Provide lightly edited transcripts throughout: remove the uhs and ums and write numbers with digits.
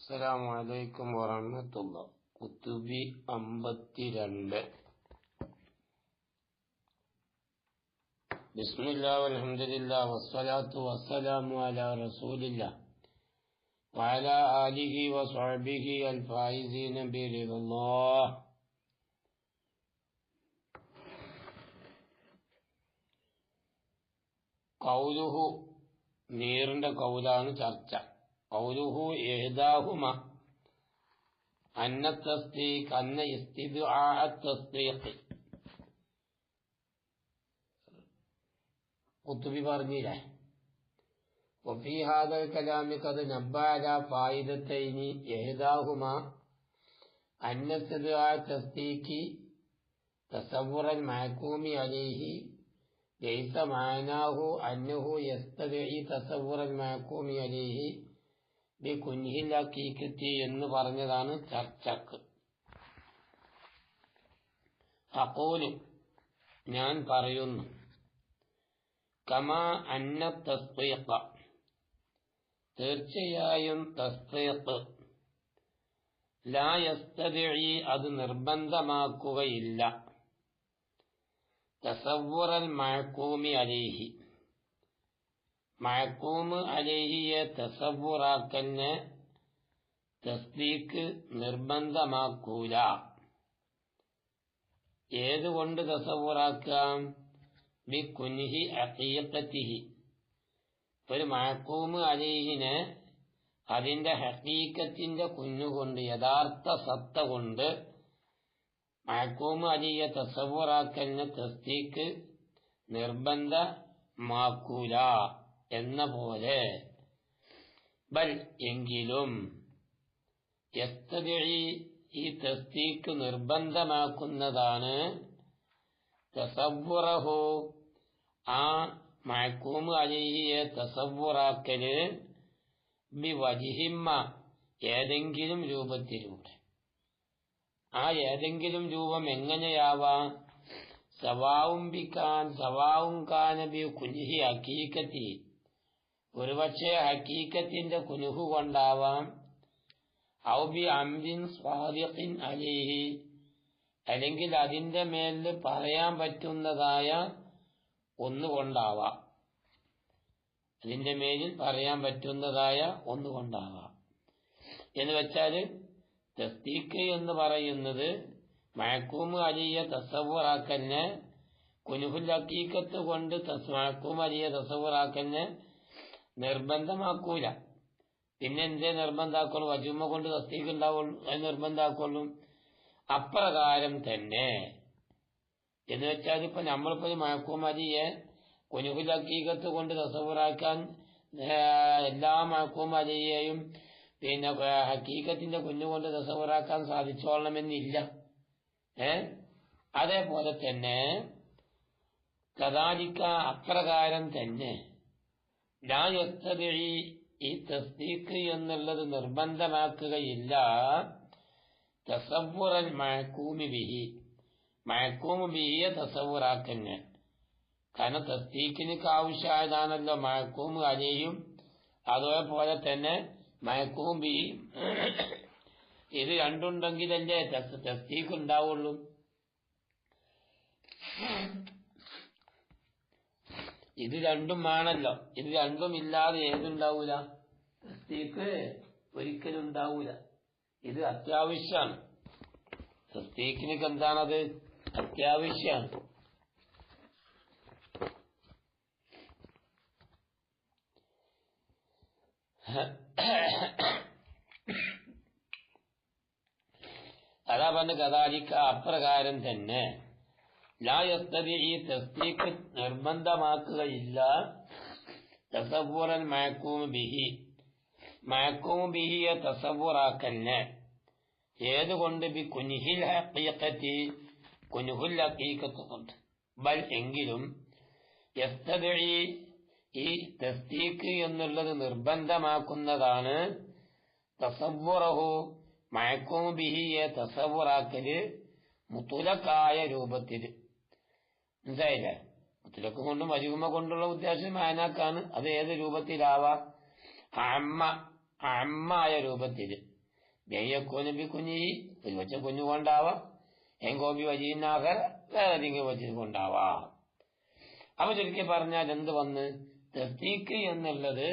അസ്സലാമു അലൈക്കും വറഹ്മത്തുള്ളാഹി. കുത്തുബി 52. ബിസ്മില്ലാഹി വൽഹംദുലില്ലാഹി വസ്സലാത്തു വസ്സലാമു അലാ റസൂലില്ലാഹ് വഅലാ ആലിഹി വസ്വഹ്ബിഹി അൽ ഫായിസീന ബിറിദ്വാല്ലാഹ്. ഖൗലുഹു നീറിന്റെ ഖൗലാണ് ചർച്ച. ഖൗലുഹു ഇഹ്ദാഹുമ അന്ന തസ്ദീഖ് അന്ന ഇസ്തിദ്ആ തസ്ദീഖ്. ഖുതുബി പറഞ്ഞില്ലേ, വഫീ ഹാദൽ കലാമി ഖദ് നബ്ബഅ അലാ ഫായിദത്തൈനി. ഇഹ്ദാഹുമ അന്ന ഇസ്തിദ്ആ തസ്ദീഖി തസവ്വുറൽ മഹ്കൂമി അലൈഹി ലൈസ മഅനാഹു അന്നഹു യസ്തദഇ തസവ്വുറൽ മഹ്കൂമി അലൈഹി ബികുൻഹിൽ ഹഖീഖത്തി എന്ന് പറഞ്ഞതാണ് ചർച്ചക്ക്. അഖൂലു ഞാൻ പറയുന്നു, കമാ അന്ന തസ്ദീഖ തീർച്ചയായും തസ്ദീഖ് ലാ യസ്തദഇ അത് നിർബന്ധമാക്കുകയില്ല തസവ്വുറൽ മഹ്കൂമി അലൈഹി മഹ്കൂമ് അലൈഹിയെ തസവ്വുറാക്കലിനെ തസ്ദീഖ് നിർബന്ധമാക്കൂല. ഏതുകൊണ്ട് തസവ്വുറാക്കാം? ബികുൻഹി ഹഖീഖത്തിഹി. ഒരു മഹ്കൂമ് അലൈഹിനെ അതിന്റെ ഹഖീഖത്തിന്റെ കുഞ്ഞുകൊണ്ട്, യഥാർത്ഥ സത്ത കൊണ്ട് മഹ്കൂമ് അലിയെ തസവ്വുറാക്കലിനെ തസ്ദീഖ് നിർബന്ധമാക്കൂല എന്ന പോലെ. ബൽ എങ്കിലും യസ്തദഇ ഈ തസ്ദീഖ് നിർബന്ധമാക്കുന്നതാണ് തസവ്വുറഹു ആ മഹ്കൂമ് അലൈഹിയെ തസവ്വുറാക്കല് ബിവജ്ഹിമ്മ ഏതെങ്കിലും രൂപത്തിലൂടെ. ആ ഏതെങ്കിലും രൂപം എങ്ങനെയാവാം? സവാവും കാന ബി കുൻഹി ഹഖീഖത്തി, ഒരുപക്ഷെ ഹഖീഖത്തിന്റെ കുനുഹു കൊണ്ടാവാം. ഔ ബി അംരിൻ സ്വാദിഖിൻ അലൈഹി, അല്ലെങ്കിൽ അതിന്റെ മേലിൽ പറയാൻ പറ്റുന്നതായ ഒന്നുകൊണ്ടാവാം. അതിന്റെ മേലിൽ പറയാൻ പറ്റുന്നതായ ഒന്നുകൊണ്ടാവാം. എന്ന് വെച്ചാല് തസ്ദീഖ് എന്ന് പറയുന്നത് മഹ്കൂമ് അലിയെ തസവ്വുറാക്കലിനെ കുനുഹുൽ ഹഖീഖത്ത് കൊണ്ട് മഹ്കൂമ് അലിയെ തസവ്വുറാക്കലിനെ നിർബന്ധമാക്കൂല. പിന്നെ എന്തേ നിർബന്ധാക്കുള്ളൂ? വജുമ കൊണ്ട് തസ്ദീഖ് ഉണ്ടാവുള്ളൂ, അത് നിർബന്ധാക്കുള്ളൂ. അപ്രകാരം തന്നെ എന്ന് വെച്ചാൽ ഇപ്പൊ നമ്മളിപ്പോ മഹ്കൂമ് അലിയെ കുനുഹുൽ ഹഖീഖത്ത് കൊണ്ട് തസവ്വുറാക്കാൻ എല്ലാ മഹ്കൂമ് അലിയെയും പിന്നെ ഹഖീഖത്തിന്റെ കുഞ്ഞുകൊണ്ട് തസവ്വുറാക്കാൻ സാധിച്ചോളണമെന്നില്ല. അതേപോലെ തന്നെ കദാലിക അപ്രകാരം തന്നെ ലാ യസ്തദഇ ഈ തസ്ദീഖ് എന്നുള്ളത് നിർബന്ധമാക്കുകയില്ല തസവ്വുറൽ മഹ്കൂമി ബിഹി മഹ്കൂമ് ബിഹിയെ തസവ്വുറാക്കന്നെ. കാരണം തസ്ദീഖിന് ആവശ്യമായതാണല്ലോ മഹ്കൂമ് അലൈഹിയും അതേപോലെ തന്നെ മഹ്കൂമ് ബിഹി. ഇത് രണ്ടുണ്ടെങ്കിലല്ലേ തസ്ദീഖ് ഉണ്ടാവുള്ളൂ. ഇത് രണ്ടും ആണല്ലോ. ഇത് രണ്ടും ഇല്ലാതെ ഏതുണ്ടാവൂല? തസ്ദീഖ് ഒരിക്കലും ഉണ്ടാവൂല. ഇത് അത്യാവശ്യമാണ്. തസ്ദീഖിനൊക്കെ എന്താണത്? അത്യാവശ്യമാണ്. അതാ പറഞ്ഞ കദാലിക അപ്രകാരം തന്നെ ലാ യസ്തദഇ തസ്ദീഖ് നിർബന്ധമാക്കുകയില്ല തസവ്വുറൽ മഹ്കൂമ് ബിഹി മഹ്കൂമ് ബിഹിയെ തസവ്വുറാക്കലിനെ. ഏതുകൊണ്ട്? ബി കുൻഹിൽ ഹഖീഖത്തി കുൻഹുൽ ഹഖീഖത്ത് കൊണ്ട്. ബൽ എങ്കിലും യസ്തദഇ ഈ തസ്ദീഖ് എന്നുള്ളത് നിർബന്ധമാക്കുന്നതാണ് തസവ്വുറഹു മഹ്കൂമ് ബിഹിയെ തസവ്വുറാക്കല് മുത്ലഖായ രൂപത്തില്. മനസ്സിലായില്ലേ? മുത്ലഖ് കൊണ്ടും മജ്മൂമ കൊണ്ടുള്ള ഉദ്ദേശം മാനാക്കാണ്. അത് ഏത് രൂപത്തിലാവാം? അമ്മായ രൂപത്തില്. ബെയ്യക്കോനബി കുഞ്ഞി ഒരു വെച്ച കുഞ്ഞുകൊണ്ടാവാം, എങ്കോബി വജീനാകർ വേറെ ഏതെങ്കിലും വെച്ചുകൊണ്ടാവാം. അപ്പൊ ചുരുക്കി പറഞ്ഞാൽ എന്ത് വന്ന് തസ്ദീഖ് എന്നുള്ളത്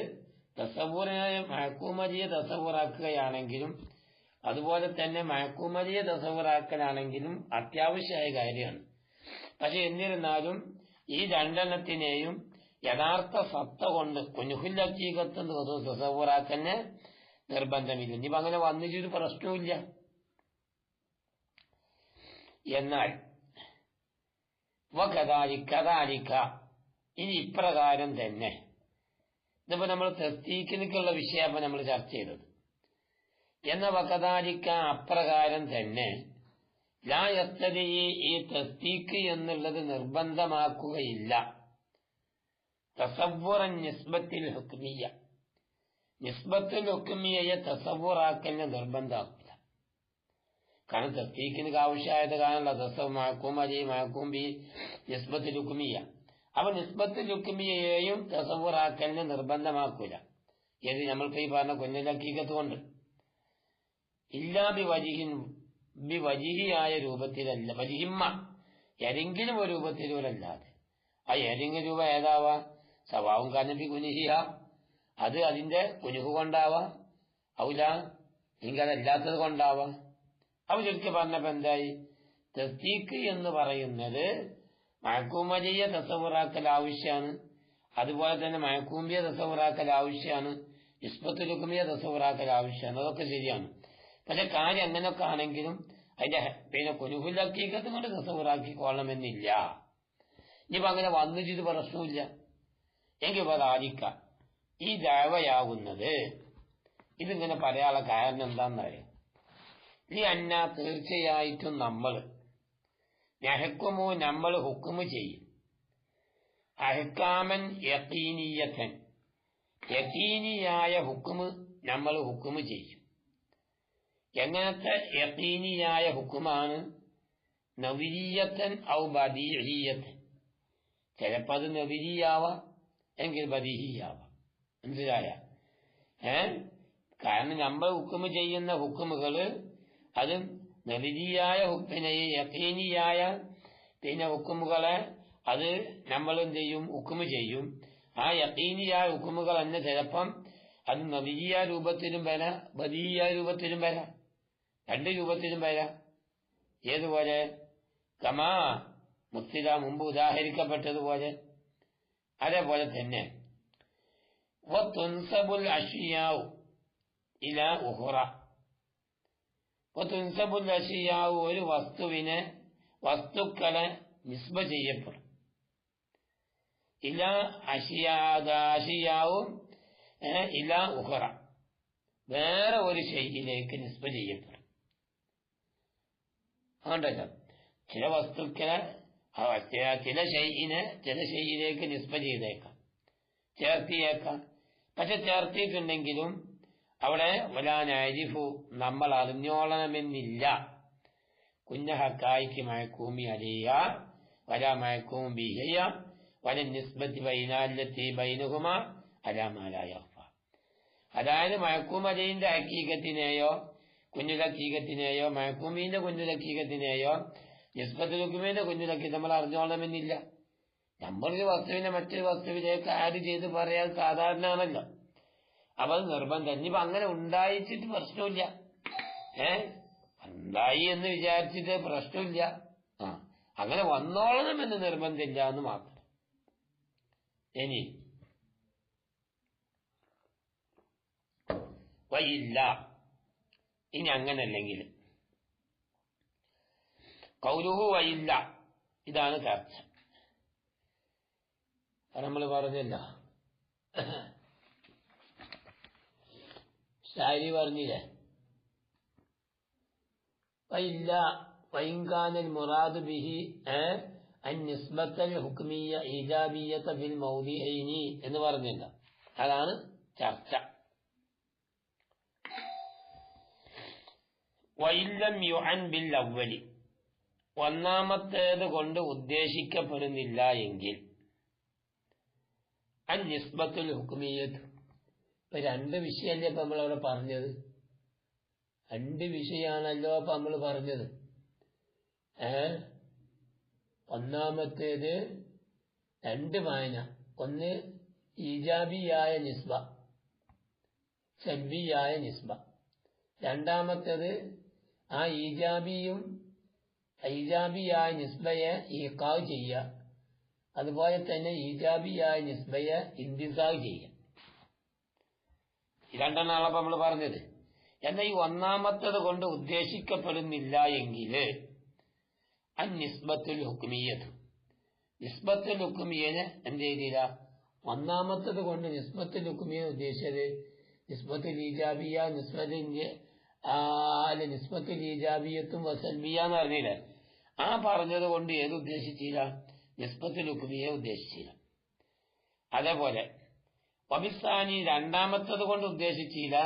തസവ്വുറിനെ മഹ്കൂമജിയെ തസവ്വുറാക്കുകയാണെങ്കിലും അതുപോലെ തന്നെ മഹ്കൂമജിയെ തസവ്വുറാക്കലാണെങ്കിലും അത്യാവശ്യമായ കാര്യമാണ്. പക്ഷെ എന്നിരുന്നാലും ഈ രണ്ടെണ്ണത്തിനെയും യഥാർത്ഥ സത്ത കൊണ്ട് കുഞ്ഞുഹുൽ ഹഖീഖത്ത് തസവ്വുറാക്കന്നെ നിർബന്ധമില്ല. ഇനിയിപ്പോ അങ്ങനെ വന്നിട്ടൊരു പ്രശ്നവുമില്ല. എന്നാൽ കദാലിക ഇനി ഇപ്രകാരം തന്നെ, ഇതിപ്പോ നമ്മൾ തസ്ദീഖിനുള്ള വിഷയം നമ്മൾ ചർച്ച ചെയ്തത്. എന്ന വകദാലിക അപ്രകാരം തന്നെ ലാ യഖ്തദി ഈ തസ്ദീഖ് എന്നുള്ളത് നിർബന്ധമാക്കുകയില്ല തസവ്വുറൻ നിസ്ബത്തിൽ ഹുക്മിയ്യ, നിസ്ബത്തുൽ ഹുക്മിയ്യയെ തസവ്വുറാക്കലിനെ നിർബന്ധമാക്കില്ല. കാരണം തസ്ദീഖിന് ആവശ്യമായത് കാരണമല്ല തസവ് മഹ്കൂം അലി മഹ്കൂം ബി നിസ്ബത്തുൽ ഹുക്മിയ്യ. അപ്പൊ നിസ്ബത്തുൽ ഹുക്മിയ്യയെയും തസവ്വുറാക്കലിനെ നിർബന്ധമാക്കൂല. ഏത് നമ്മൾക്ക് ഈ പറഞ്ഞ കുഞ്ഞുൽ ഹഖീഖത്ത് കൊണ്ട് ഇല്ലാ ബിവജിഹിയായ രൂപത്തിലല്ല, വജിഹിമ്മ ഏതെങ്കിലും ഒരു രൂപത്തിലൂരല്ലാതെ. ആ ഏതെങ്കിലും രൂപ ഏതാവാ? സവാവും കാനബി കുനിഹിയ, അത് അതിന്റെ കുനുഹു കൊണ്ടാവാം, ഔല അല്ലെങ്കിൽ അതല്ലാത്തത് കൊണ്ടാവാം. അപ്പൊ ചുരുക്കി പറഞ്ഞപ്പോ എന്തായി? തസ്ദീഖ് എന്ന് പറയുന്നത് മഹ്കൂമജിയെ തസവ്വുറാക്കൽ ആവശ്യമാണ്, അതുപോലെ തന്നെ മഹ്കൂമിയെ തസവ്വുറാക്കൽ ആവശ്യമാണ്, നിസ്ബത്തുൽ ഹുക്മിയെ തസവ്വുറാക്കൽ ആവശ്യമാണ്. അതൊക്കെ ശരിയാണ്. പക്ഷെ കാര്യം അങ്ങനെയൊക്കെ ആണെങ്കിലും അതിന്റെ പിന്നെ കുനുഹുൽ ഹഖീഖത്ത് കൊണ്ട് തസവ്വുറാക്കിക്കൊള്ളണമെന്നില്ല. ഇനിയിപ്പോ അങ്ങനെ വന്നിട്ട് പ്രശ്നമില്ല. എങ്കിൽ ആദിക്ക ഈ ദഅവയാകുന്നത് ഇതിങ്ങനെ പറയാനുള്ള കാരണം എന്താണെന്നറിയാം. ഈ അന്ന തീർച്ചയായിട്ടും നമ്മൾ ഹുക്കുമ് ചെയ്യും അഹ്കാമൻ യഖീനിയത്തൻ, യഖീനിയായ ഹുക്കുമ് നമ്മൾ ഹുക്കുമ് ചെയ്യും. എങ്ങനത്തെ യഖീനിയായ ഹുക്കുമാണ്? നവിരിയത്തൻ ഔ ബദീഹിയത്തൻ. ചിലപ്പോൾ അത് നവിരിയാവാം, എങ്കിൽ ബദീഹിയാവാം. മനസ്സിലായ? കാരണം നമ്മൾ ഹുക്കുമ് ചെയ്യുന്ന ഹുക്കുമുകള് അത് നവിരിയായ യഖീനിയായ പിന്നെ ഹുക്കുമുകളെ അത് നമ്മൾ എന്ത് ചെയ്യും? ഹുക്കുമ് ചെയ്യും. ആ യഖീനിയായ ഹുക്കുമുകൾ തന്നെ ചിലപ്പം അത് നവിരിയ രൂപത്തിലും വരാം, ബദീഹിയ രൂപത്തിലും വരാം, രണ്ട് രൂപത്തിലും വരാം. ഏതുപോലെ? കമാ മുഫ്തിദ മുമ്പ് ഉദാഹരിക്കപ്പെട്ടതുപോലെ. അതേപോലെ തന്നെ വതുൻസബുൽ അഷ്യാഉ ഇലാ ഉഖറ, വതുൻസബുൽ അഷ്യാഉ ഒരു വസ്തുക്കളെ നിസ്ബ ചെയ്യപ്പെടും. ഇലാ അഷ്യാഉ ഇലാ ഉഖറ, വേറെ ഒരു ഷൈഇലേക്ക് നിസ്ബ ചെയ്യപ്പെടും. അതുകൊണ്ടല്ലോ ചില വസ്തുക്കളെ ചില ഷൈഇലേക്ക് നിസ്ബ ചെയ്തേക്കാം, ചേർത്തിയേക്കാം. പക്ഷെ ചേർത്തിയിട്ടുണ്ടെങ്കിലും അവിടെ വലാനരിഫു നമ്മൾ അറിഞ്ഞോളണമെന്നില്ല. കുഞ്ഞഹക്കായിക്ക് മഹ്കൂമി അലിയ വല മഹ്കൂം ബിഹിയ വല നിസ്ബത്തി ബൈനാല്ലത്തി ബൈനഹുമ അലാ മാ ലാ യഖ്ഫ. അതായത് മഹ്കൂം അലിന്റെ ഹഖീഖത്തിനെയോ കുഞ്ഞുൽ ഹഖീഖത്തിനെയോ മഹ്കൂമിന്റെ കുഞ്ഞുൽ ഹഖീഖത്തിനെയോ നിസ്ബത്തുൽ ഹുക്മിന്റെ കുഞ്ഞുൽ ഹഖീഖത്ത് നമ്മൾ അറിഞ്ഞോളണമെന്നില്ല. നമ്മളൊരു വസ്തുവിനെ മറ്റൊരു വസ്തുവിലേക്ക് ആഡ് ചെയ്ത് പറയാൻ സാധാരണ ആണല്ലോ. അപ്പൊ അത് നിർബന്ധം. ഇനിയിപ്പോ അങ്ങനെ ഉണ്ടായിച്ചിട്ട് പ്രശ്നമില്ല, ഉണ്ടായി എന്ന് വിചാരിച്ചിട്ട് പ്രശ്നമില്ല. അങ്ങനെ വന്നോളണം എന്ന് നിർബന്ധമില്ല എന്ന് മാത്രം. ഇനി വയില്ല, ഇനി അങ്ങനല്ലെങ്കിൽ കൗലുഹു വയില്ല, ഇതാണ് ചർച്ച. നമ്മൾ പറഞ്ഞല്ല, ശാരി പറഞ്ഞില്ലേ, വയില്ല വൈൻകാനൽ മുറാദ് ബിഹി അൻനിസ്ബത്തൽ ഹുക്മിയ്യ ഈജാബിയ്യത ഫിൽ മൗദിഇനി എന്ന് പറഞ്ഞില്ല. അതാണ് ചർച്ച. വഇല്ലം യുഅൻ ബിൽ അവ്വലി, ഒന്നാമത്തേത് കൊണ്ട് ഉദ്ദേശിക്കപ്പെടുന്നില്ല എങ്കിൽ അൻനിസ്ബത്തുൽ ഹുക്മിയ്യത്ത്. ഇപ്പൊ രണ്ട് വിഷയമല്ലേ ഇപ്പൊ നമ്മളവിടെ പറഞ്ഞത്. രണ്ട് വിഷയാണല്ലോ അപ്പൊ നമ്മൾ പറഞ്ഞത്. ഒന്നാമത്തേത് രണ്ട് വായന, ഒന്ന് ഈജാബിയായ നിസ്ബ, സൽബിയായ നിസ്ബ. രണ്ടാമത്തേത് ആ ഈജാബിയായ നിസ്ബയെ ഈഖാവ് ചെയ്യുക, അതുപോലെ തന്നെ ഈജാബിയായ നിസ്ബയെ ഇന്തിസാവ് ചെയ്യുക. രണ്ടെണ്ണാണ് അപ്പൊ നമ്മൾ പറഞ്ഞത്. എന്നാൽ ഈ ഒന്നാമത്തത് കൊണ്ട് ഉദ്ദേശിക്കപ്പെടുന്നില്ല എങ്കിൽ നിസ്ബത്തുൽ ഹുക്മിയ്യത്ത്, നിസ്ബത്തുൽ ഹുക്മിയ്യനെ എന്ത് ചെയ്തില്ല? ഒന്നാമത്തത് കൊണ്ട് നിസ്ബത്തുൽ ഹുക്മിയ്യ ഉദ്ദേശിച്ചത് നിസ്ബത്തുൽ ഈജാബിയ, നിസ്ബത്തുൽ ഈജാബിയത്തും വസൽബിയ എന്ന് പറഞ്ഞില്ലേ? ആ പറഞ്ഞത് കൊണ്ട് ഏത് ഉദ്ദേശിച്ചില്ല? നിസ്ബത്തുൽ ഹുക്മിയ്യ ഉദ്ദേശിച്ചില്ല. അതേപോലെ വബിസാനി രണ്ടാമത്തത് കൊണ്ട് ഉദ്ദേശിച്ചില്ല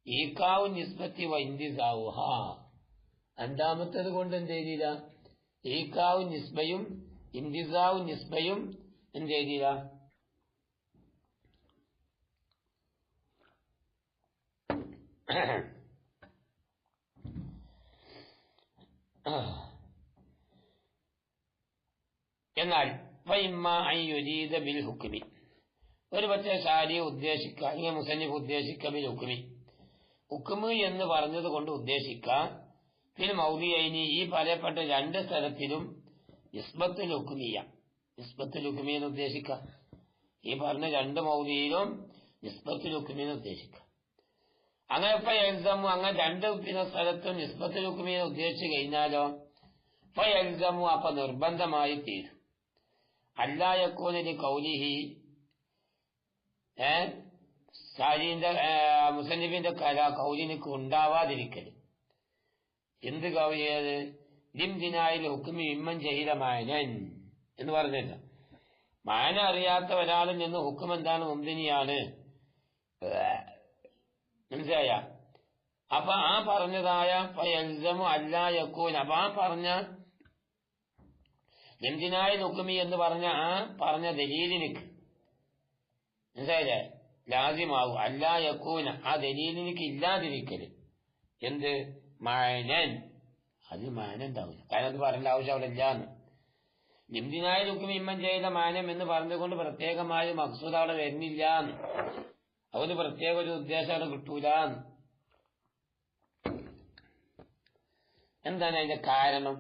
ഈഖാവു നിസ്ബത്തി വഇന്തിസാവുഹ. രണ്ടാമത്തത് കൊണ്ട് എന്ത് ചെയ്തില്ല? ഈഖാവു നിസ്ബയും ഇന്തിസാവു നിസ്ബയും എന്ത് ചെയ്തില്ല? എന്നാൽ വഇമ്മ അൻ യുരീദ ബിൽ ഹുക്മി, ഒരു പക്ഷേ ഷാരി ഉദ്ദേശിക്കുക, അല്ലെങ്കിൽ മുസന്നിഫ് ഉദ്ദേശിക്കുക ബിൽ ഹുക്മി, ഹുക്മ് എന്ന് പറഞ്ഞത് കൊണ്ട് ഉദ്ദേശിക്കാം ഫിൽ മൗദിയൈനി, ഈ പറയപ്പെട്ട രണ്ട് സ്ഥലത്തിലും നിസ്ബത്തുൽ ഹുക്മിയ്യ, നിസ്ബത്തുൽ ഹുക്മിയ്യ എന്ന് ഉദ്ദേശിക്കാം. ഈ പറഞ്ഞ രണ്ട് മൗദിയിലും നിസ്ബത്തുൽ ഹുക്മിയ്യ എന്ന് ഉദ്ദേശിക്കാം. അങ്ങനെ ഫയൽസമു, അങ്ങനെ രണ്ട് സ്ഥലത്തും നിസ്ബത്തുൽ ഹുക്മിയ്യ ഉദ്ദേശിച്ചു കഴിഞ്ഞാലോ ഫയൽസമു, അപ്പൊ നിർബന്ധമായി തീരും അല്ലാ യകൂന ഖൗലിഹി, ഷാരിന്റെ മുസന്നിഫിന്റെ കൗലിനിക്ക് ഉണ്ടാവാതിരിക്കൽ. എന്ത് കൗലിയത്? ലിംദിനായിൽ ഹുക്മി മിമ്മൻ ജഹില മാനൻ എന്ന് പറഞ്ഞില്ല. മാന അറിയാത്ത ഒരാളിൽ നിന്ന് ഹുക്കം എന്താണ് മുംദിനിയാണ്, മനസ്സിലായ? അപ്പൊ ആ പറഞ്ഞതായ ഫയൽസമു അല്ലാ യകൂൻ, അപ്പൊ ആ പറഞ്ഞ ലിംദിനായിൽ ഹുക്മി എന്ന് പറഞ്ഞ ആ പറഞ്ഞ ദലീലിനിക്ക് മനസ്സിലായില്ലേ? ലാസിമാവും അല്ലാ യകൂന, ആ ദലീലിനിക്ക് ഇല്ലാതിരിക്കല്. എന്ത്? മാനൻ, അത് മാനുണ്ടാവില്ല. കാരണം അത് പറയേണ്ട ആവശ്യം അവിടെ ഇല്ലാന്ന്. നിംദിനായ ഹുക്മി ഇമ്മൻ ചെയ്ത മാനം എന്ന് പറഞ്ഞുകൊണ്ട് പ്രത്യേകമായ മഖ്സൂദ് അവിടെ വരുന്നില്ലാന്ന്, അവന് പ്രത്യേക ഒരു ഉദ്ദേശം അവിടെ കിട്ടൂലാന്ന്. എന്താണ് അതിന്റെ കാരണം?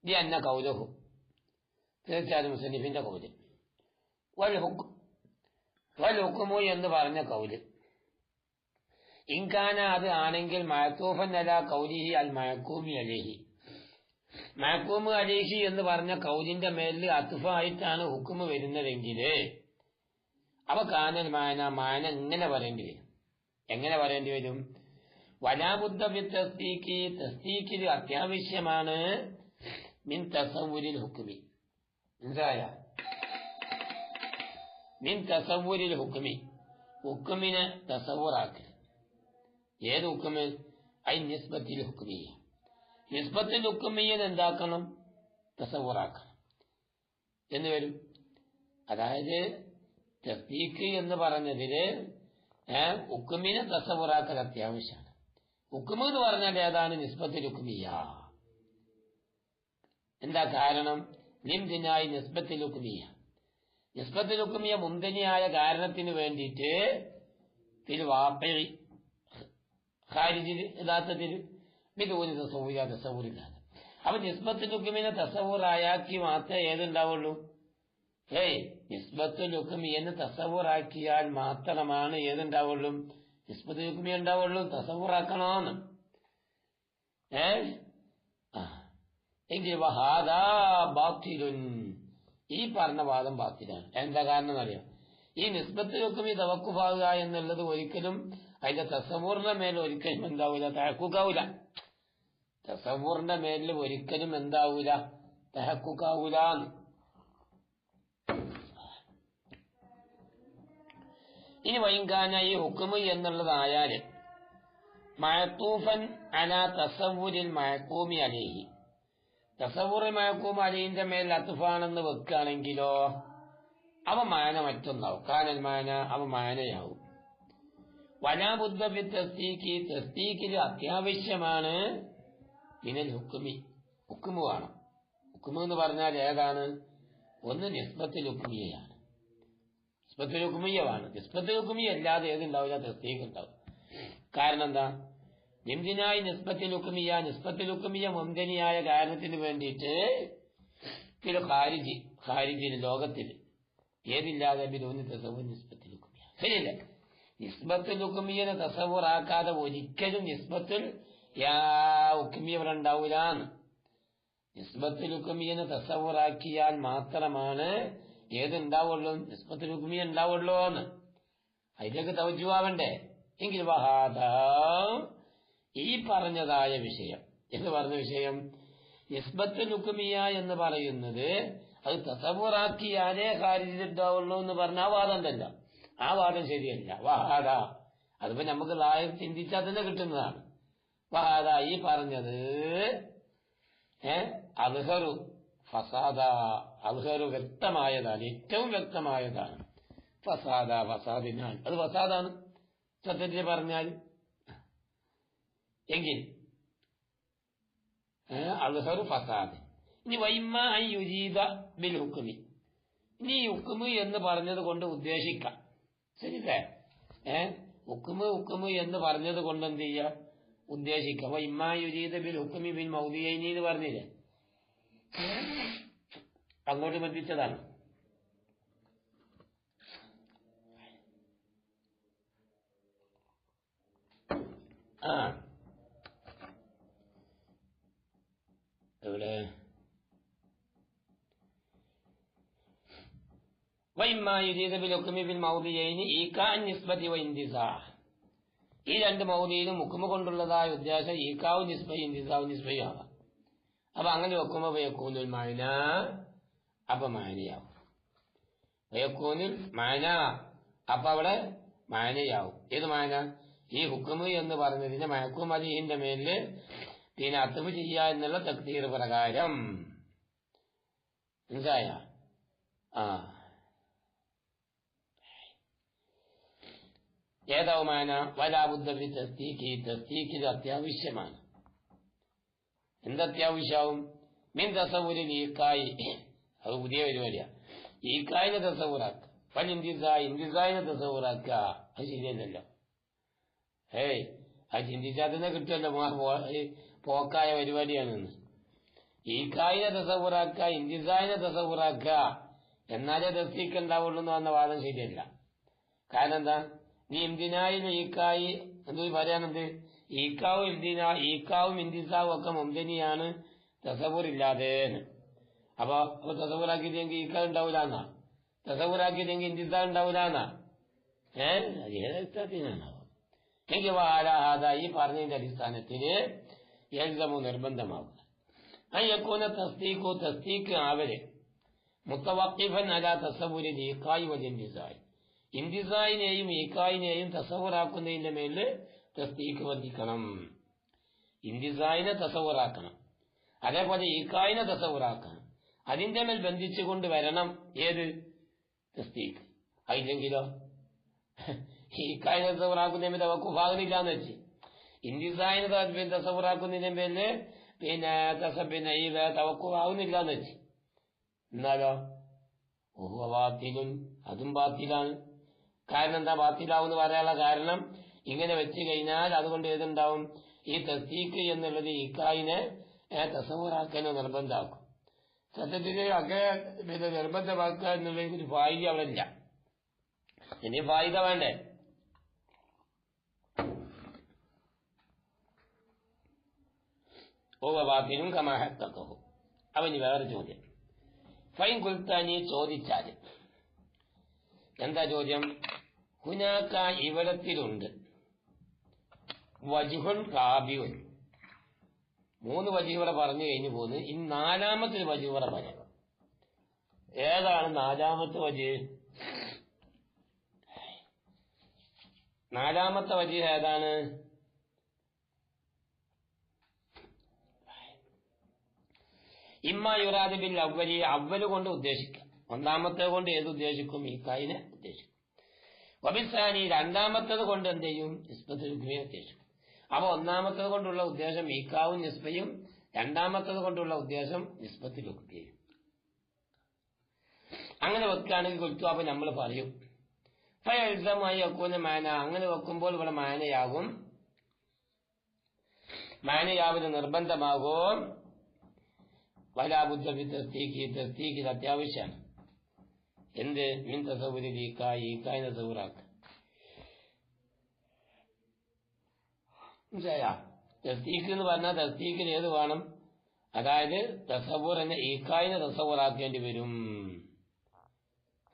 ഈ അന്ന കൗലഹു, തീർച്ചയായും മുസന്നിഫിന്റെ കൗല്. വൽ ഹുക്മു എന്ന് പറഞ്ഞ കൗല് ഇൻകാന, അത് ആണെങ്കിൽ മഅ്തൂഫൻ അലാ ഖൗലിഹി അൽ മഅ്കൂമി അലൈഹി, മഅ്കൂമു അലൈഹി എന്ന് പറഞ്ഞ കൗലിന്റെ മേലിൽ അത്ഫായിട്ടാണ് ഹുക്മ് വരുന്നതെങ്കിൽ അവ കാനൽ മാന എങ്ങനെ പറയേണ്ടി വരും? എങ്ങനെ പറയേണ്ടി വരും? വലാബുദ്ദ ബിത്തസ്ദീഖി, തസ്ദീഖിൽ അത്യാവശ്യമാണ് മിൻ തസവ്വുരിൽ ഹുക്മി, മനസ്സിലായോ? മിൻ തസവ്വുരിൽ ഹുക്മി, ഹുക്മിനെ തസവ്വുറാക്കൽ. ഏത് ഹുക്മ്? ഐ നിസ്ബത്തിൽ ഹുക്മിയ്യ, നിസ്ബത്തിൽ ഹുക്മിയ്യൻ എന്താക്കണം? തസവ്വുറാക്കണം എന്ന് വരും. അതായത് തസ്ദീഖ് എന്ന് പറഞ്ഞതില് ഹുക്മിനെ തസവ്വുറാക്കൽ അത്യാവശ്യമാണ്. ഹുക്മ് എന്ന് പറഞ്ഞാൽ ഏതാണ്? നിസ്ബത്തിൽ ഹുക്മിയ്യ. എന്താ കാരണം? ലിംദിനായി നിസ്ബത്തിൽ ഹുക്മിയ്യ, നിസ്ബത്തുൽ ഹുക്മിയ്യ മുംതനിയായ കാരണത്തിന് വേണ്ടിയിട്ട് തിരുവാപ്പി ഖാരിജിൽ യഥാർത്ഥത്തിൽ മിതൂനി തസവ്വുറില്ലാതെ. അപ്പൊ നിസ്ബത്തുൽ ഹുക്മിനെ തസവ്വുറാക്കി മാത്രമേ ഏതുണ്ടാവുള്ളൂ? നിസ്ബത്തുൽ ഹുക്മിയ്യനെ തസവ്വുറാക്കിയാൽ മാത്രമാണ് ഏതുണ്ടാവുള്ളൂ? നിസ്ബത്തുൽ ഹുക്മിയ്യ ഉണ്ടാവുള്ളൂ. തസവ്വുറാക്കണമെന്ന്. എങ്കിൽ വഹാദാ ബാത്തിലുൻ, ഈ പറഞ്ഞ വാദം ബാത്തിലാണ്. എന്താ കാരണം എന്നറിയാം? ഈ നിസ്ബത്തുൽ ഹുക്മി തവക്കുഫാകുക എന്നുള്ളത് ഒരിക്കലും അതിന്റെ തസവ്വുറിന്റെ മേൽ ഒരിക്കലും എന്താവൂല? തഹഖുഖാവൂല. തസവ്വുറിന്റെ മേലിൽ ഒരിക്കലും എന്താവൂല? തഹഖുഖാവൂല. ഇനി വൈകാന ഈ ഹുക്മ് എന്നുള്ളതായാല് മഅ്തൂഫൻ അലാ തസവ്വുരിൽ മഅ്കൂമി അലൈഹി, തസവ്വുറിൽ മഅ്കൂം അലൈഹിന്റെ മേൽ അത്ഫാണെന്ന് വെക്കുകയാണെങ്കിലോ അവ മാന മറ്റൊന്നാവും. കാനൽ മാന, അവ മാനയാവും. വലാ ബുദ്ധ ഫി തസ്ദീഖി തസ്ദീഖിൽ അത്യാവശ്യമാണ് മിനൽ ഹുക്മി ഹുക്മു വേണം. ഹുക്മു എന്ന് പറഞ്ഞാൽ ഏതാണ്? ഒന്ന് നിസ്ബത്തുൽ ഹുക്മിയയാണ്. നിസ്ബത്തുൽ ഹുക്മിയമാണ്. നിസ്ബത്തുൽ ഹുക്മിയ അല്ലാതെ ഏതുണ്ടാവില്ല, തസ്ദീഖ് ഉണ്ടാവും. കാരണം എന്താ? എന്തിനായി നിസ്ബത്തുൽ ഹുക്മിയ? നിസ്ബത്തുൽ ഹുക്മിയ മുംതനിയായ കാരണത്തിന് വേണ്ടിയിട്ട് ഖാരിജിൽ ലോകത്തിൽ ഏതില്ലാതെ ബിദൂനി തസവ്വുർ നിസ്ബത്തുൽ ഹുക്മിയ. ശരിയല്ലേ? നിസ്ബത്തുൽ ഹുക്മിയനെ തസവ്വുറാക്കാതെ ഒരിക്കലും നിസ്ബത്തുൽ ഹുക്മിയ ഇവിടെ ഉണ്ടാവൂലാന്ന്. നിസ്ബത്തുൽ ഹുക്മിയനെ തസവ്വുറാക്കിയാൽ മാത്രമാണ് ഏതുണ്ടാവുള്ളൂ, നിസ്ബത്തുൽ ഹുക്മിയ ഉണ്ടാവുള്ളൂ എന്ന്. അതിലേക്ക് തവജ്ജുവാവണ്ടേ? എങ്കിൽ വഹാദ ഈ പറഞ്ഞതായ വിഷയം എന്ന് പറഞ്ഞ വിഷയം നിസ്ബത്തുൽ ഹുക്മിയ എന്ന് പറയുന്നത് അത് തസവ്വുറാക്കിയാലേ ഖാരിജിലുണ്ടാവുള്ളൂ എന്ന് പറഞ്ഞ ആ വാദം ഉണ്ടല്ല, ആ വാദം ശരിയല്ല. വഹാദ അതിപ്പോ നമുക്ക് ലായം ചിന്തിച്ചാൽ തന്നെ കിട്ടുന്നതാണ്. വഹാദ ഈ പറഞ്ഞത് അൽഹറു ഫസാദ, അൽഹറു വ്യക്തമായതാണ്, ഏറ്റവും വ്യക്തമായതാണ്. ഫസാദ ഫസാദിനാൽ അത് ഫസാദാണ് സത്യത്തിൽ പറഞ്ഞാൽ. എങ്കിൽ അൽഹറു ഫസാദ്. ഇനി വൈമ യുജീദ ബിൽ ഹുക്മി, ഇനി ഹുക്മ് എന്ന് പറഞ്ഞത് കൊണ്ട് ഉദ്ദേശിക്കാം. ശരിയല്ലേ? ഹുക്മ് എന്ന് പറഞ്ഞത് കൊണ്ട് എന്ത് ചെയ്യാം? ഉദ്ദേശിക്കാം. വൈമ യുജീദ ബിൽ ഹുക്മി ബിൽ മൗദിയൈനി എന്ന് പറഞ്ഞില്ലേ, അങ്ങോട്ട് ബന്ധിച്ചതാണ്. എവിടെ? ഈ രണ്ട് മൗദിയിലും മുക്കുമ കൊണ്ടുള്ളതായ ഉദ്ദേശം ഈക്കാവ് നിസ്ബൈ ഇന്തിസാവ് നിസ്ബൈ ആകാം. അപ്പൊ അങ്ങനെ വെക്കുമ്പോ വയക്കൂനുൽ മാന, അപ്പൊ മാനയാവും. വയക്കൂനുൽ മാന, അപ്പൊ അവിടെ മാനയാവും. ഏത് മാന? ഈ ഹുക്കുമ് എന്ന് പറഞ്ഞതിന്റെ മയക്കും അലിഹിന്റെ മേലില് പിന്നെ അത്തഫ് ചെയ്യുക എന്നുള്ള തക്തീർ പ്രകാരം. മനസ്സിലായ? ഏതാവുമാന വലാബുദ്ധ ഫി തസ്ദീഖി, തസ്ദീഖിൽ അത്യാവശ്യമാണ്. എന്തത്യാവശ്യമാവും? മിൻ തസവ്വുരിൽ ഈക്കായി, അത് പുതിയ പരിപാടിയാണ്. ഈക്കായിനെ തസവ്വുറാക്കുക, വൽ ഇന്തിസായിനെ തസവ്വുറാക്കുക, അത് ശരിയല്ലല്ലോ. അത് ചിന്തിച്ചാൽ തന്നെ കിട്ടുമല്ലോ, പോക്കായ പരിപാടിയാണെന്ന്. ഈക്കായിനെ തസവ്വുറാക്കുക, ഇന്തിസായിനെ തസവ്വുറാക്കുക, എന്നാലേ തസ്ദീഖ് ഉണ്ടാവുള്ളൂ എന്ന് പറഞ്ഞ വാദം ശരിയല്ല. കാരണം എന്താ? നീ ഇംതിനായിൽ ഈക്കായി എന്ത് പറയാനെന്ത്? ഈക്കാവും ഇന്തിസാവും ഒക്കെ മുംതനിയാണ്, തസവ്വുറില്ലാതെ. അപ്പൊ തസവ്വുറാക്കിയില്ലെങ്കിൽ ഈക്കാ ഉണ്ടാവൂലെന്നാ, തസവ്വുറാക്കിയില്ലെങ്കിൽ ഇന്തിസാ ഉണ്ടാവൂലെന്നാ. ഏതാണോ എനിക്ക് വാലാഹാദ ഈ പറഞ്ഞതിന്റെ അടിസ്ഥാനത്തില് എൽസമു നിർബന്ധമാകുക. അയ്യക്കൂന തസ്ദീഖു, തസ്ദീഖ് ആവര് മുത്തവഖിഫൻ അലാ തസവ്വുരിൽ ഈക്കായി വൽ ഇന്തിസായി, ഇന്തിസായിനെയും ഈക്കായിനെയും തസവ്വുറാക്കുന്നതിന്റെ മേലില് തസ്ദീഖ് വർദ്ധിക്കണം. ഇന്തിസായിനെ തസവ്വുറാക്കണം, അതേപോലെ ഈക്കായിനെ തസവ്വുറാക്കണം. അതിന്റെ മേൽ ബന്ധിച്ചുകൊണ്ട് വരണം ഏത്? തസ്ദീഖ്. അതില്ലെങ്കിലോ ഈക്കായിനെ തസവ്വുറാക്കുന്നതിന് തവക്കുഫാകുന്നില്ലാന്ന് വെച്ച്, ഇന്തിസായിനെ തസവ്വുറാക്കുന്നതിന്റെ മേലില് പിന്നെ ഈ തവക്കുഫാകുന്നില്ലാന്ന് വെച്ച്, എന്നാലോ ബാത്തിലും അതും ബാത്തിലാണ്. കാരണം എന്താ ബാത്തിലാവെന്ന് പറയാനുള്ള കാരണം? ഇങ്ങനെ വെച്ച് കഴിഞ്ഞാൽ അതുകൊണ്ട് ഏതുണ്ടാവും? ഈ തസ്ദീഖ് എന്നുള്ളത് ഈക്കായിനെ തസവ്വുറാക്കാനോ നിർബന്ധമാക്കും. സത്യത്തിൽ അങ്ങനെ നിർബന്ധമാക്കുക എന്നുള്ള ഒരു ഫായിദ അവിടെ ഇല്ല. ഇനി ഫായിദ വേണ്ടേ? ബാത്തിലും കമാഹത്തക്കഹു. അവന് വേറെ ചോദ്യം. ഫൈൻ കുൽത്താനി ചോദിച്ചാൽ എന്താ ചോദ്യം? ഹുനാക്ക ഇവിടത്തിലുണ്ട് വജ്ഹുൻ കാബിയുൻ, 3 വജ്ഹ് ഇവിടെ പറഞ്ഞു കഴിഞ്ഞു പോന്ന്. ഇനി 4ാമത്തെ വജ്ഹ് ഇവിടെ പറയാം. ഏതാണ് 4ാമത്തെ വജ്ഹ്? 4ാമത്തെ വജ്ഹ് ഏതാണ്? ഇമ്മ യുറാദ് ബിൽ അവ്വലി, അവ്വല് കൊണ്ട് ഉദ്ദേശിക്കാം. 1ാമത്തെ കൊണ്ട് ഏത് ഉദ്ദേശിക്കും? ഈക്കായിനെ ഉദ്ദേശിക്കും. വബിസാനി രണ്ടാമത്തത് കൊണ്ട് എന്ത് ചെയ്യും? നിസ്ബത്തുൽ ഹുക്മിയെ ഉദ്ദേശിക്കും. അപ്പൊ ഒന്നാമത്തത് കൊണ്ടുള്ള ഉദ്ദേശം ഈക്കാവും നിസ്ബയും, രണ്ടാമത്തത് കൊണ്ടുള്ള ഉദ്ദേശം നിസ്ബത്തുൽ ഹുക്മിയും. അങ്ങനെ വെക്കുകയാണെങ്കിൽ കൊടുത്തു. അപ്പൊ നമ്മൾ പറയും ഫയൽസമായി വെക്കുന്ന മാന. അങ്ങനെ വെക്കുമ്പോൾ ഇവിടെ മാനയാകും. മാനയാവിന് നിർബന്ധമാകും. വലാബുദ്ധ തസ്തീക്ക് ഇത് അത്യാവശ്യമാണ്. എന്ത്? മിൻ തസവുരിൽ ഈക്കായി തസവുറാക്ക്. തസ്തീക്ക് എന്ന് പറഞ്ഞാൽ തസ്തീക്കിന് ഏത് വേണം? അതായത് തസവുർ എന്നെ ഈക്കായിനെ തസവുറാക്കേണ്ടി വരും.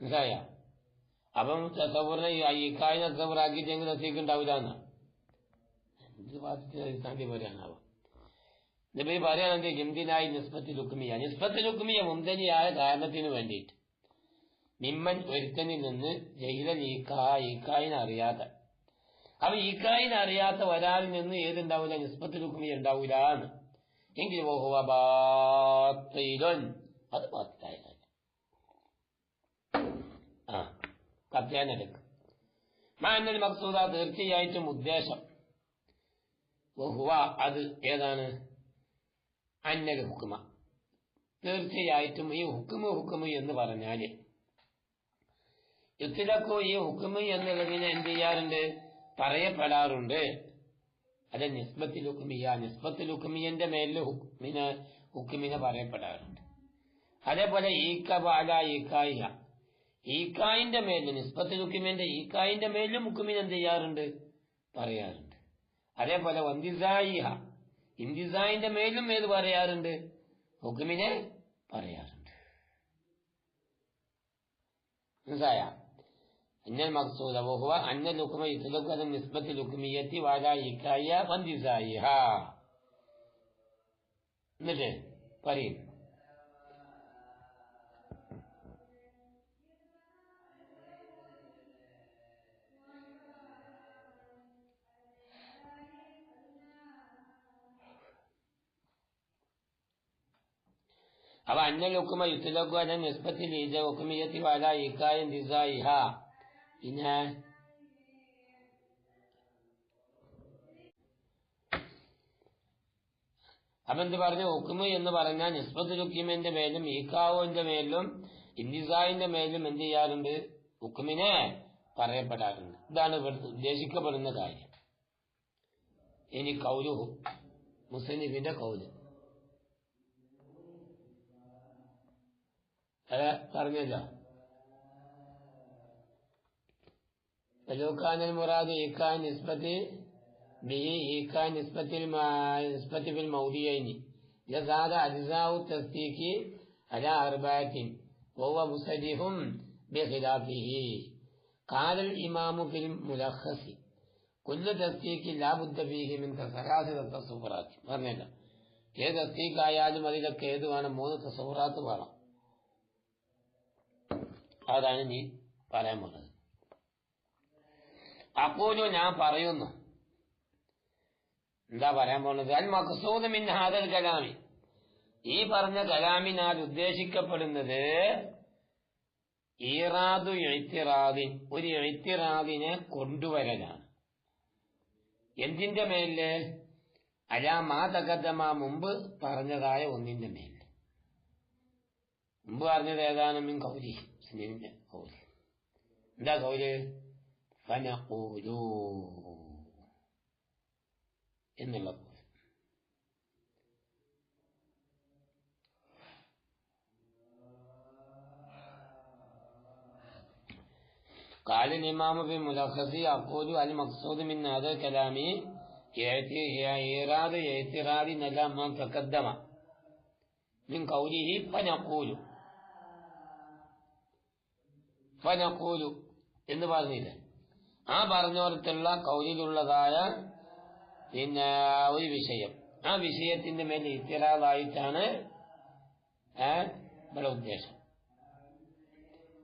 മനസ്സിലായ? അപ്പം തസവുറിനെ ഈക്കായിനെ തസവുറാക്കിയിട്ടെങ്കിൽ തസ്തീക്ക് ഉണ്ടാവില്ല എന്നാ ഇത് പറയാനാവും. ഇതിപ്പോ പറയാനെന്ത്? ഹിന്ദിനായി നിസ്ബത്തുൽ ഹുക്മിയ. നിസ്ബത്തുൽ ഹുക്മിയ മുംതനിയായ കാരണത്തിന് വേണ്ടിയിട്ട് മിമ്മൻ ഒരുത്തനിൽ നിന്ന് ജഹിലൽ ഈക്കായിനെ അറിയാത്ത. അപ്പൊ ഈക്കായിനെ അറിയാത്ത ഒരാളിൽ നിന്ന് ഏതുണ്ടാവില്ല? നിസ്ബത്തുൽ ഹുക്മിയ ഉണ്ടാവില്ല എന്ന്. എങ്കിൽ അത് ബാത്തിലായ കാര്യം. കത്യാനെടുക്ക് മാനൽ മഖ്സൂദ തീർച്ചയായിട്ടും ഉദ്ദേശം. അത് ഏതാണ്? അന്നൽ ഹുക്മ. തീർച്ചയായിട്ടും ഈ ഹുക്മു എന്ന് പറഞ്ഞാല് യുത്തിലക്കോ ഈ ഹുക്മു എന്നുള്ളതിനെ എന്ത് ചെയ്യാറുണ്ട്? പറയപ്പെടാറുണ്ട്. അത് നിസ്ബത്തുൽ ഹുക്മിയ. നിസ്ബത്തുൽ ഹുക്മിയന്റെ മേലിൽ ഹുക്മിനെ പറയപ്പെടാറുണ്ട്. അതേപോലെ ഈക്കായിഹ, ഈക്കായിന്റെ മേലിൽ നിസ്ബത്തുൽ ഹുക്മിന്റെ ഈക്കായിന്റെ മേലിലും ഹുക്മിനെ എന്ത് ചെയ്യാറുണ്ട്? പറയാറുണ്ട്. അതേപോലെ വന്തിസായിഹ, ഇന്തിസായിന്റെ മേലും ഏത് പറയാറുണ്ട്? ഹുക്മിനെ പറയാറുണ്ട്. മനസ്സിലായ? അന്നൽ മഖ്സൂദ വഹുവ അന്നൽ ഹുക്മ യുത്ലഖു അല നിസ്ബത്തുൽ ഹുക്മിയ്യത്തി വഅലാ ഇക്കായ വന്തിസായിഹ. എന്നിട്ട് പറയും അപ്പൊ അന്നൽ ഹുക്മ യുത്ലഖു അല നിസ്ബത്തുൽ ഹുക്മിയ്യത്തി വഅലാ ഇക്കായ വന്തിസായിഹ. പിന്നെ അപ്പൊ എന്ത് പറഞ്ഞു? ഹുക്മ് എന്ന് പറഞ്ഞാൽ നിസ്ബത്തുൽ ഹുക്മിന്റെ മേലും ഈക്കാവിന്റെ മേലും ഇന്തിസായിന്റെ മേലും എന്ത് ചെയ്യാറുണ്ട്? ഹുക്മിനെ പറയപ്പെടാറുണ്ട്. ഇതാണ് ഇവിടെ ഉദ്ദേശിക്കപ്പെടുന്ന കാര്യം. ഇനി കൗലുഹു, മുസന്നിഫിന്റെ കൗല് പറഞ്ഞല്ലോ. ഫലൂഖാനൽ മുറാദ് ഈക്കാൻ നിസ്ബത്തി ബിഹി ഈക്കാൻ നിസ്ബത്തി ഫിൽ മൗദിയൈനി യസാദ അജ്സാഉ തസ്ദീഖി അലാ അർബഅത്തിൻ വഹുവ മുസരിഹും ബിഖിലാഫിഹി. ഖാലൽ ഇമാമു ഫിൽ മുലഖ്ഖസി കുല്ലു തസ്ദീഖി ലാ ബുദ്ദ ഫീഹി മിൻ സലാസി തസവ്വുറാത്ത്. പറഞ്ഞല്ലോ, ഏത് തസ്ദീഖായാലും അതിലൊക്കെ ഏത് വേണം? 3 തസവ്വുറാത്ത് വേണം. അതാണ് നീ പറയാൻ പോകുന്നത്. അപ്പോലും ഞാൻ പറയുന്നു, എന്താ പറയാൻ പോകുന്നത്? അൽ മഖ്സൂദ് മിൻ ഹാദൽ കലാമി, ഈ പറഞ്ഞ കലാമിനാൽ ഉദ്ദേശിക്കപ്പെടുന്നത് ഈറാദു ഇഅ്തിറാദിൻ, ഒരു ഇഅ്തിറാദിനെ കൊണ്ടുവരലാണ്. എന്തിന്റെ മേലില്? അലാ മാ തഖദ്ദമ, മുമ്പ് പറഞ്ഞതായ ഒന്നിന്റെ മേലിൽ. മുമ്പ് പറഞ്ഞത് ഏതാണ്? മിൻ ഖൗലി, മുസ്ലിമിന്റെ ഖൗല്. എന്താ ഖൗല്? ഫനഖൂലു എന്നുള്ള ഖൗല്. قال الإمام في ملخص يقول المقصود من هذا الكلام إيراد اعتراض على ما تقدم من قوله فنقول എന്ന് പറഞ്ഞില്ലേ? ആ പറഞ്ഞോരത്തുള്ള കൗലിലുള്ളതായ പിന്നെ ഒരു വിഷയം, ആ വിഷയത്തിന്റെ മേൽ ഇത്തിറാദായിട്ടാണ് ഇവിടെ ഉദ്ദേശം.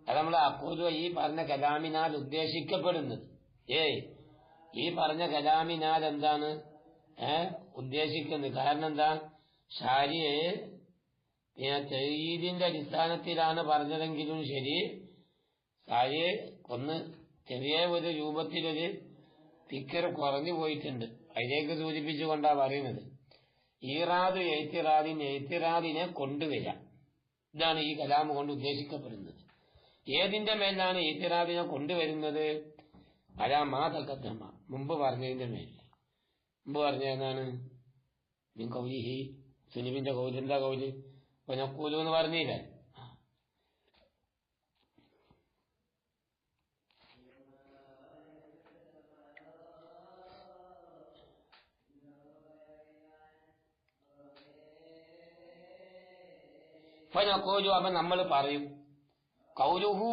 അത് നമ്മൾ അപ്പോഴും ഈ പറഞ്ഞ കലാമിനാൽ ഉദ്ദേശിക്കപ്പെടുന്നത്. ഈ പറഞ്ഞ കലാമിനാൽ എന്താണ് ഉദ്ദേശിക്കുന്നത്? കാരണം എന്താ? ശാരിയെ തഈദിന്റെ അടിസ്ഥാനത്തിലാണ് പറഞ്ഞതെങ്കിലും ശരി, ശാരിയെ ഒന്ന് ചെറിയ ഒരു രൂപത്തിലൊരു ഫിക്കർ കുറഞ്ഞു പോയിട്ടുണ്ട്. അതിലേക്ക് സൂചിപ്പിച്ചുകൊണ്ടാ പറയുന്നത്. ഈറാദ് എയ്ത്തിറാദിനെ കൊണ്ടുവരാം. ഇതാണ് ഈ കലാമ് കൊണ്ട് ഉദ്ദേശിക്കപ്പെടുന്നത്. ഏതിന്റെ മേലാണ് എയ്ത്തിറാദിനെ കൊണ്ടുവരുന്നത്? അലാമാ തഖദ്ദമ, മുമ്പ് പറഞ്ഞതിന്റെ മേൽ. മുമ്പ് പറഞ്ഞതാണ് മിൻ ഖൗലിഹി, സുനിബിന്റെ കൗല്. എന്താ കൗല്? വനഖൂലു എന്ന് പറഞ്ഞില്ലേ? ഫനഖൂലു, അപ്പൊ നമ്മൾ പറയും. ഖൗലുഹു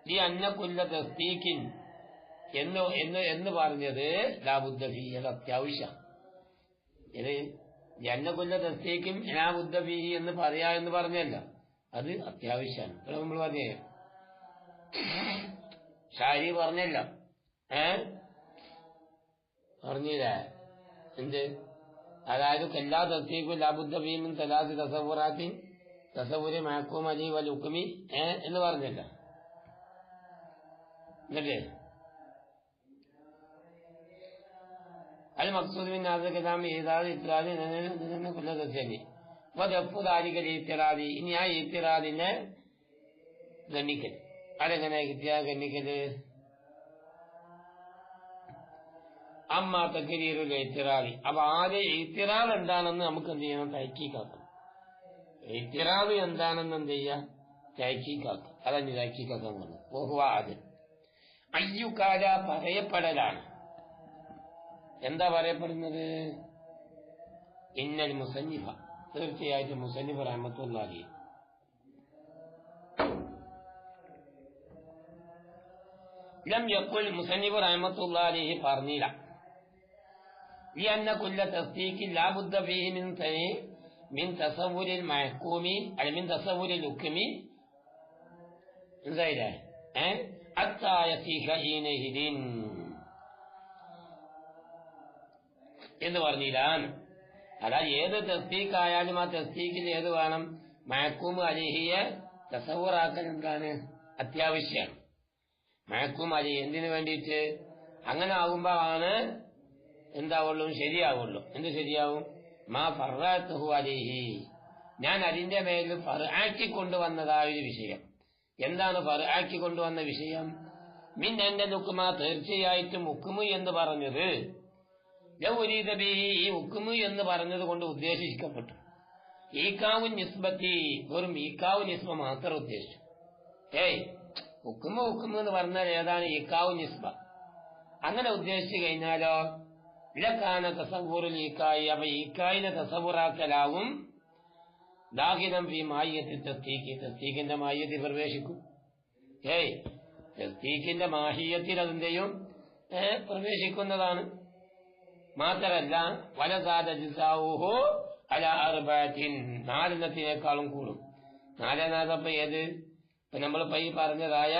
ലി അന്ന കുല്ല തസ്ദീഖിൻ എന്ന് പറഞ്ഞത് ലാബുദ്ദ ഫീഹി, അത് അത്യാവശ്യം. ഇത് അന്ന കുല്ല തസ്ദീഖിൻ ലാബുദ്ദ ഫീഹി എന്ന് പറയാ എന്ന് പറഞ്ഞല്ല, അത് അത്യാവശ്യമാണ്. ഇവിടെ നമ്മൾ പറഞ്ഞേ ഷാരി പറഞ്ഞല്ല, പറഞ്ഞില്ലേ? എന്ത്? അതായത് എല്ലാ തസ്ദീഖും ലാബുദ്ദ ഫീഹി മിൻ സലാസി തസവ്വുറാത്തിൻ, തസവ്വുരി മഹ്കൂം അലൈഹി വൽ ഹുക്മി എന്ന് പറഞ്ഞല്ല. എന്നിട്ട് അൽ മഖ്സൂദ് മിൻ ഹാദാ കലാം ഈദാദ് ഇത്റാദ് കുല്ല തസ്ദീഖി വദഫു ദാലിക ഇത്റാദി. ഇനി ആ ഇത്റാദിനെ ഗണ്ണിക്കൽ. അതെങ്ങനെ ഗണ്ണിക്കല്? അമ്മ തക്രീറുൽ ഇത്റാദി. അപ്പൊ ആദ്യം ഇത്റാദ് എന്താണെന്ന് നമുക്ക് എന്ത് ചെയ്യണം? തഹ്ഖീഖാക്കണം. ഇത്റാദ് എന്താണെന്ന് എന്ത് ചെയ്യാ? തഹ്ഖീഖാക്കാം. അതന്നെ തഹ്ഖീഖാക്കാൻ പറഞ്ഞു. വഹുവ, അത് അയ്യുകാല പറയപ്പെടലാണ്. എന്താ പറയപ്പെടുന്നത്? ഇന്നൽ മുസന്നിഫ, തീർച്ചയായിട്ടും മുസന്നിഫ് റഹ്മത്തുള്ളാഹി ലം യഖുൽ, മുസന്നിഫ് റഹ്മത്തുള്ളാഹി പറഞ്ഞില്ല. ലിഅന്ന കുല്ല തസ്ദീഖിൻ ലാ ബുദ്ദ ഫീഹി മിൻ തസവ്വുരിൽ മഹ്കൂമി അല്ല മിൻ തസവ്വുരിൽ ഹുക്മി ഹത്താ യസീഹ ഹീനഹിദിൻ എന്ന് പറഞ്ഞില്ലാണ്. അതായത് ഏത് തസ്ദീഖായാലും ആ തസ്ദീഖിൽ ഏത് വേണം? മഹ്കൂം അലൈഹിയെ തസവ്വുറാക്കൽ എന്താണ്? അത്യാവശ്യമാണ്. മഹ്കൂം അലൈഹി എന്തിനു വേണ്ടിയിട്ട്? അങ്ങനെ ആകുമ്പോഴാണ് എന്താവുള്ളൂ? ശരിയാവുള്ളൂ. എന്ത് ശരിയാവും? മാ ഫർഅതുഹു അലൈഹി, ഞാൻ അതിന്റെ മേൽ ഫർആക്കി കൊണ്ടുവന്നതായ ഒരു വിഷയം. എന്താണ് ഫർആക്കി കൊണ്ടുവന്ന വിഷയം? മിൻ അന്ന ഹുക്മ, തീർച്ചയായിട്ടും ഹുക്മ് എന്ന് പറഞ്ഞത് ലൗരീദ ബിഹി, ഈ ഹുക്മ് എന്ന് പറഞ്ഞത് കൊണ്ട് ഉദ്ദേശിക്കപ്പെട്ടു ഈക്കാവു നിസ്ബത്തി, വെറും ഈക്കാവു നിസ്ബ മാത്രം ഉദ്ദേശിച്ചു. ഹുക്മ് എന്ന് പറഞ്ഞാൽ ഏതാണ്? ഈക്കാവു നിസ്ബ. അങ്ങനെ ഉദ്ദേശിച്ചു കഴിഞ്ഞാലോ ലകാന തസവ്വുറുൽ ഈക്കായി, അപ്പൊ ഈക്കായിനെ തസവ്വുറാക്കലാവും ദാഖിലൻ ഫീ മാഹിയത്തി തസ്ദീഖ്, തസ്ദീഖിന്റെ മാഹിയത്തിൽ പ്രവേശിക്കും. തസ്ദീഖിന്റെ മാഹിയത്തിൽ അതിന്റെയും പ്രവേശിക്കുന്നതാണ്. മാത്രല്ല വലസാദ ജിസാഉഹു അലാ അർബഅത്തിൻ, 4 കൂടും. 4 ഏത്? ഇപ്പൊ നമ്മളിപ്പോ ഈ പറഞ്ഞതായ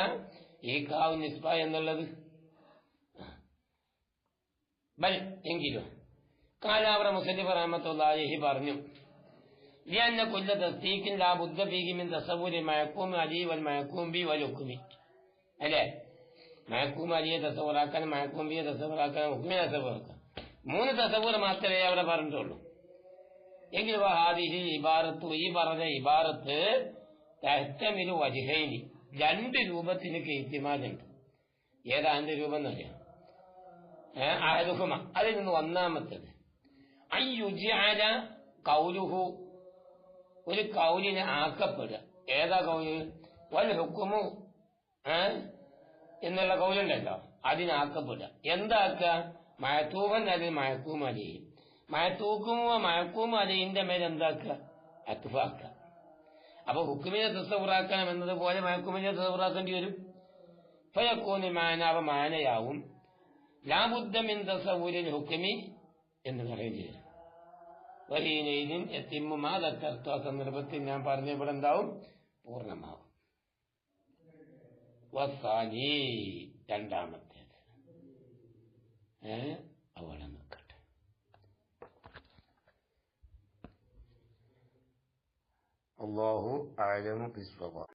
ഈ കാവ് നിസ്ബ എന്നുള്ളത്. ബൽ, എങ്കിലും കാലാവറ മുസന്നിഫ് റഹ്മത്തുള്ളാഹി പറഞ്ഞു ലിഅന്ന കുല്ല തസ്ദീഖിൻ ലാ ബുദ്ദ ഫീഹി മിൻ തസവ്വുരി മഹ്കൂം അലൈഹി വൽ മഹ്കൂം ബി വൽ ഹുക്മി. അല്ലേ? മഹ്കൂം അലിയെ തസവ്വുറാക്കാൻ, മഹ്കൂം ബിയെ തസവ്വുറാക്കാൻ, ഹുക്മിനെ തസവ്വുറാക്കാൻ. 3 തസവ്വുർ മാത്രമേ അവിടെ പറഞ്ഞിട്ടുള്ളൂ. എങ്കിൽ ഹാദിഹി ഇബാറത്തു, ഈ പറഞ്ഞ ഇബാറത്ത് തഹ്തമിലു വജ്ഹൈനി, 2 രൂപത്തിലേക്ക് ഇഹ്തിമാലുണ്ട്. ഏതാ 2 രൂപം എന്നറിയാം? അഹദുഹുമ, അതിൽ നിന്ന് ഒന്നാമത്തത് അയ്യുജ്അല ഖൗലുഹു, ഒരു കൗലിനെ ആക്കപ്പെടുക. ഏതാ കൗല്? വൽ ഹുക്മു എന്നുള്ള കൗലുണ്ടല്ലോ, അതിനാക്കപ്പെടുക. എന്താക്കുക? മഅതൂബൻ അലൽ മഹ്കൂം അലൈഹി, മഹ്കൂം അലൈഹിന്റെ മേൽ എന്താക്കുക? അത്ഫാക്കുക. അപ്പൊ ഹുക്മിനെ തസവ്വുറാക്കണം എന്നതുപോലെ മഹ്കൂമിനെ തസവ്വുറാക്കേണ്ടി വരും. ഫയകൂനു മാനാവ, മാനയാവും ലാ ബുദ്ദ മിൻ തസവ്വുരിൽ ഹുക്മി എന്ന് പറയുകയും ചെയ്യും. വഹീനൈദിൻ യതിമ്മു മാ ദക്കർതു, ആ സന്ദർഭത്തിൽ ഞാൻ പറഞ്ഞ ഇവിടെ എന്താവും? പൂർണ്ണമാവും. വസാനി, രണ്ടാമത്തേത്. അവിടെ നിൽക്കട്ടെ. അല്ലാഹു അഅലമു ബിസ്സവാബ്.